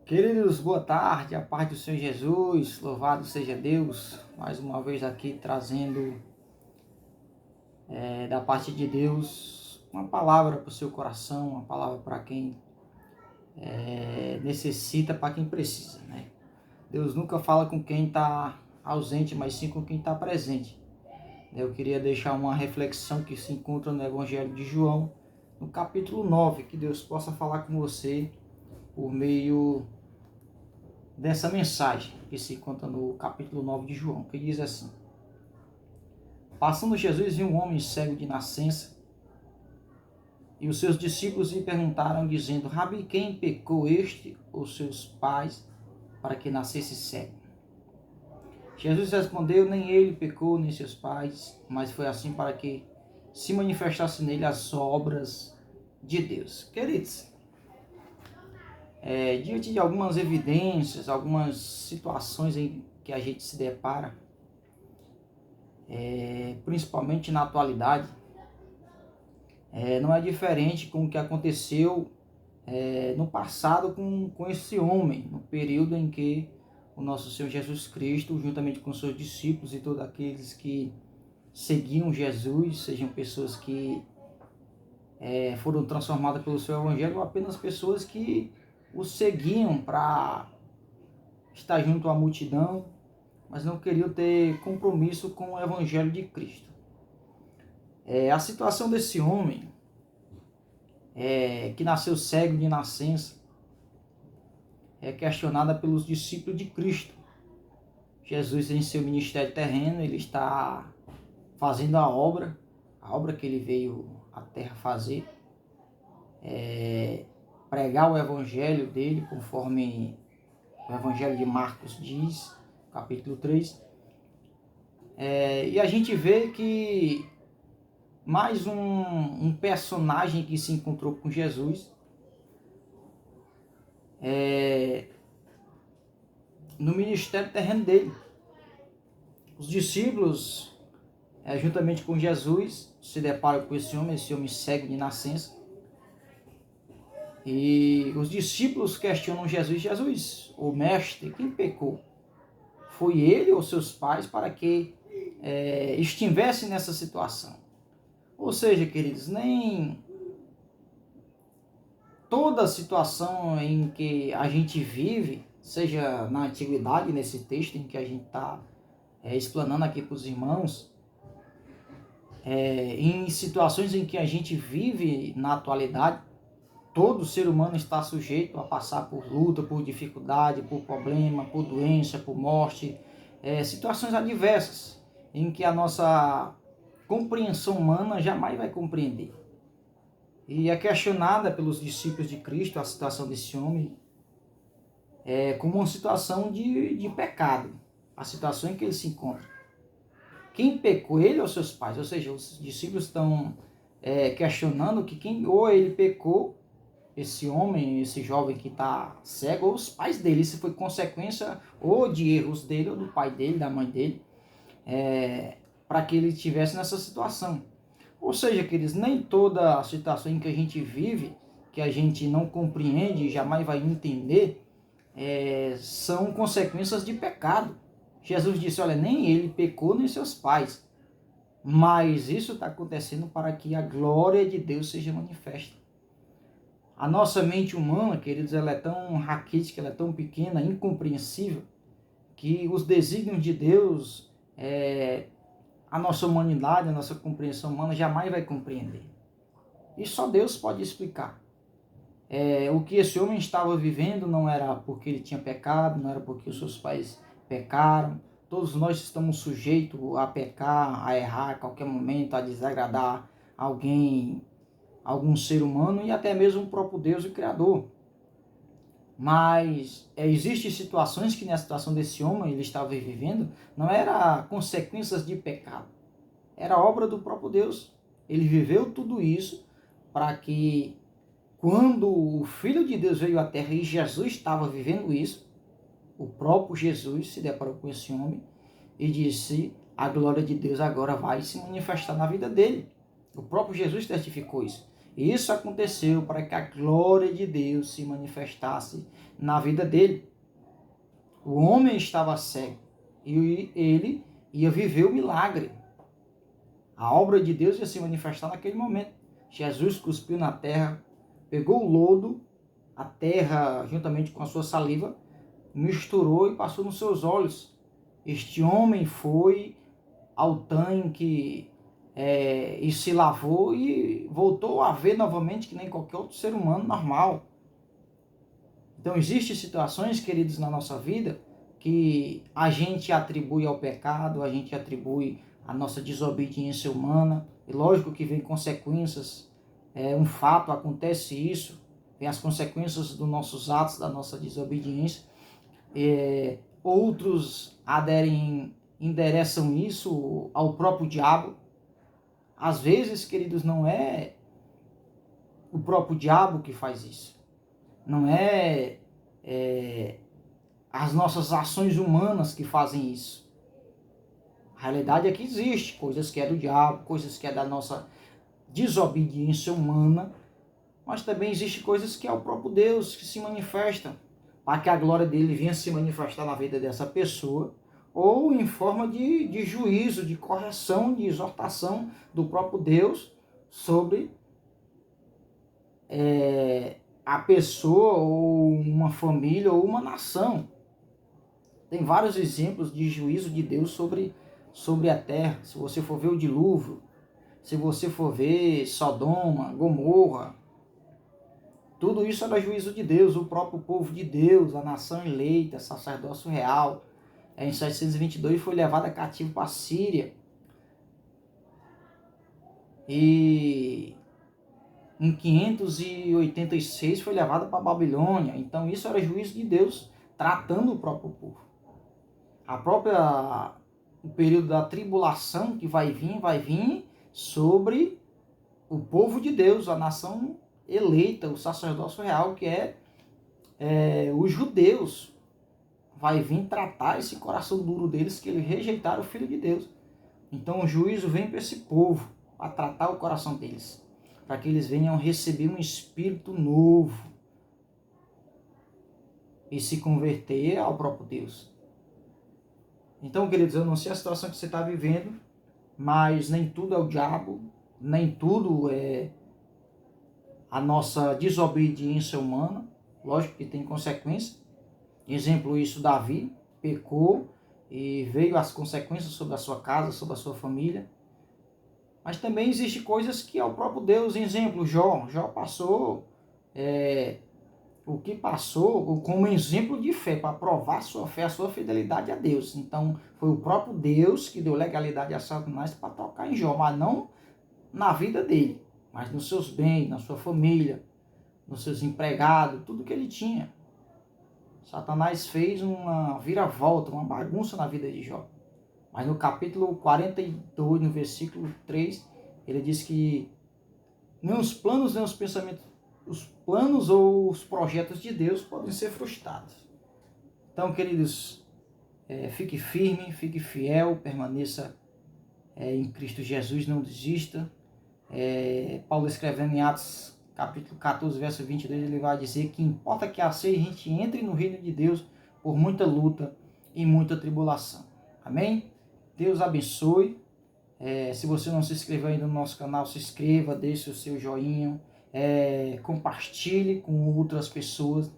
Queridos, boa tarde, a paz do Senhor Jesus, louvado seja Deus, mais uma vez aqui trazendo da parte de Deus uma palavra para o seu coração, uma palavra para quem necessita, para quem precisa, né? Deus nunca fala com quem está ausente, mas sim com quem está presente. Eu queria deixar uma reflexão que se encontra no Evangelho de João, no capítulo 9, que Deus possa falar com você por meio dessa mensagem que se encontra no capítulo 9 de João, que diz assim: Passando Jesus viu um homem cego de nascença, e os seus discípulos lhe perguntaram, dizendo: Rabi, quem pecou, este ou seus pais, para que nascesse cego? Jesus respondeu: Nem ele pecou, nem seus pais, mas foi assim para que se manifestasse nele as obras de Deus. Queridos, diante de algumas evidências, algumas situações em que a gente se depara, principalmente na atualidade, não é diferente com o que aconteceu no passado com esse homem, no período em que o nosso Senhor Jesus Cristo, juntamente com seus discípulos e todos aqueles que seguiam Jesus, sejam pessoas que foram transformadas pelo seu evangelho, ou apenas pessoas que o seguiam para estar junto à multidão, mas não queriam ter compromisso com o evangelho de Cristo. A situação desse homem, que nasceu cego de nascença, é questionada pelos discípulos de Cristo. Jesus, em seu ministério terreno, ele está fazendo a obra que ele veio à terra fazer, pregar o evangelho dele, conforme o evangelho de Marcos diz, capítulo 3. E a gente vê que mais um personagem que se encontrou com Jesus no ministério terreno dele. Os discípulos, juntamente com Jesus, se deparam com esse homem cego de nascença. E os discípulos questionam Jesus: Jesus, o mestre, quem pecou? Foi ele ou seus pais para que estivesse nessa situação? Ou seja, queridos, nem toda situação em que a gente vive, seja na antiguidade, nesse texto em que a gente está explanando aqui para os irmãos, em situações em que a gente vive na atualidade, todo ser humano está sujeito a passar por luta, por dificuldade, por problema, por doença, por morte, situações adversas em que a nossa compreensão humana jamais vai compreender. E é questionada pelos discípulos de Cristo a situação desse homem como uma situação de pecado, a situação em que ele se encontra. Quem pecou, ele ou seus pais? Ou seja, os discípulos estão questionando que ou ele pecou, esse homem, esse jovem que está cego, ou os pais dele. Isso foi consequência ou de erros dele, ou do pai dele, da mãe dele, para que ele estivesse nessa situação. Ou seja, queridos, nem toda a situação em que a gente vive, que a gente não compreende e jamais vai entender, são consequências de pecado. Jesus disse: olha, nem ele pecou, nem seus pais. Mas isso está acontecendo para que a glória de Deus seja manifesta. A nossa mente humana, queridos, ela é tão raquítica, ela é tão pequena, incompreensível, que os desígnios de Deus, a nossa humanidade, a nossa compreensão humana jamais vai compreender. E só Deus pode explicar. O que esse homem estava vivendo não era porque ele tinha pecado, não era porque os seus pais pecaram. Todos nós estamos sujeitos a pecar, a errar a qualquer momento, a desagradar alguém, algum ser humano e até mesmo o próprio Deus, o Criador. Mas existem situações que na situação desse homem ele estava vivendo não era consequências de pecado, era obra do próprio Deus. Ele viveu tudo isso para que quando o Filho de Deus veio à Terra e Jesus estava vivendo isso, o próprio Jesus se deparou com esse homem e disse: a glória de Deus agora vai se manifestar na vida dele. O próprio Jesus testificou isso. Isso aconteceu para que a glória de Deus se manifestasse na vida dele. O homem estava cego e ele ia viver o milagre. A obra de Deus ia se manifestar naquele momento. Jesus cuspiu na terra, pegou o lodo, a terra juntamente com a sua saliva, misturou e passou nos seus olhos. Este homem foi ao tanque e se lavou e voltou a ver novamente que nem qualquer outro ser humano normal. Então existem situações, queridos, na nossa vida que a gente atribui ao pecado, a gente atribui à nossa desobediência humana. E lógico que vem consequências, é um fato, acontece isso, vem as consequências dos nossos atos, da nossa desobediência. Outros endereçam isso ao próprio diabo. Às vezes, queridos, não é o próprio diabo que faz isso. Não é as nossas ações humanas que fazem isso. A realidade é que existe coisas que é do diabo, coisas que é da nossa desobediência humana, mas também existe coisas que é o próprio Deus que se manifesta, para que a glória dele venha se manifestar na vida dessa pessoa, ou em forma de juízo, de correção, de exortação do próprio Deus sobre a pessoa, ou uma família, ou uma nação. Tem vários exemplos de juízo de Deus sobre a terra. Se você for ver o dilúvio, se você for ver Sodoma, Gomorra, tudo isso era juízo de Deus, o próprio povo de Deus, a nação eleita, sacerdócio real. Em 722 foi levado cativo para a Síria. E em 586 foi levado para a Babilônia. Então isso era juízo de Deus tratando o próprio povo. O período da tribulação que vai vir sobre o povo de Deus, a nação eleita, o sacerdócio real, que é os judeus. Vai vir tratar esse coração duro deles, que eles rejeitaram o Filho de Deus. Então o juízo vem para esse povo, para tratar o coração deles, para que eles venham receber um espírito novo e se converter ao próprio Deus. Então, queridos, eu não sei a situação que você está vivendo, mas nem tudo é o diabo, nem tudo é a nossa desobediência humana. Lógico que tem consequência. Exemplo, isso, Davi pecou e veio as consequências sobre a sua casa, sobre a sua família. Mas também existem coisas que é o próprio Deus. Exemplo, Jó passou o que passou como exemplo de fé, para provar a sua fé, a sua fidelidade a Deus. Então, foi o próprio Deus que deu legalidade a Satanás para tocar em Jó, mas não na vida dele, mas nos seus bens, na sua família, nos seus empregados, tudo que ele tinha. Satanás fez uma viravolta, uma bagunça na vida de Jó. Mas no capítulo 42, no versículo 3, ele diz que nem os planos, nem os pensamentos, os planos ou os projetos de Deus podem ser frustrados. Então, queridos, fique firme, fique fiel, permaneça em Cristo Jesus, não desista. Paulo escrevendo em Atos capítulo 14, verso 22, ele vai dizer que importa que a gente entre no reino de Deus por muita luta e muita tribulação. Amém? Deus abençoe. Se você não se inscreveu ainda no nosso canal, se inscreva, deixe o seu joinha, compartilhe com outras pessoas,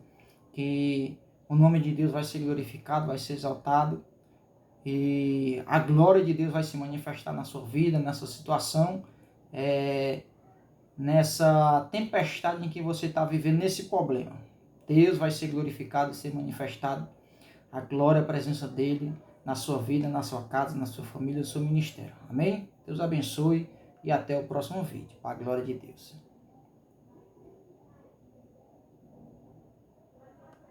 que o nome de Deus vai ser glorificado, vai ser exaltado, e a glória de Deus vai se manifestar na sua vida, nessa situação, nessa tempestade em que você está vivendo, nesse problema. Deus vai ser glorificado e ser manifestado, a glória, a presença dele na sua vida, na sua casa, na sua família, no seu ministério. Amém? Deus abençoe e até o próximo vídeo. Para a glória de Deus.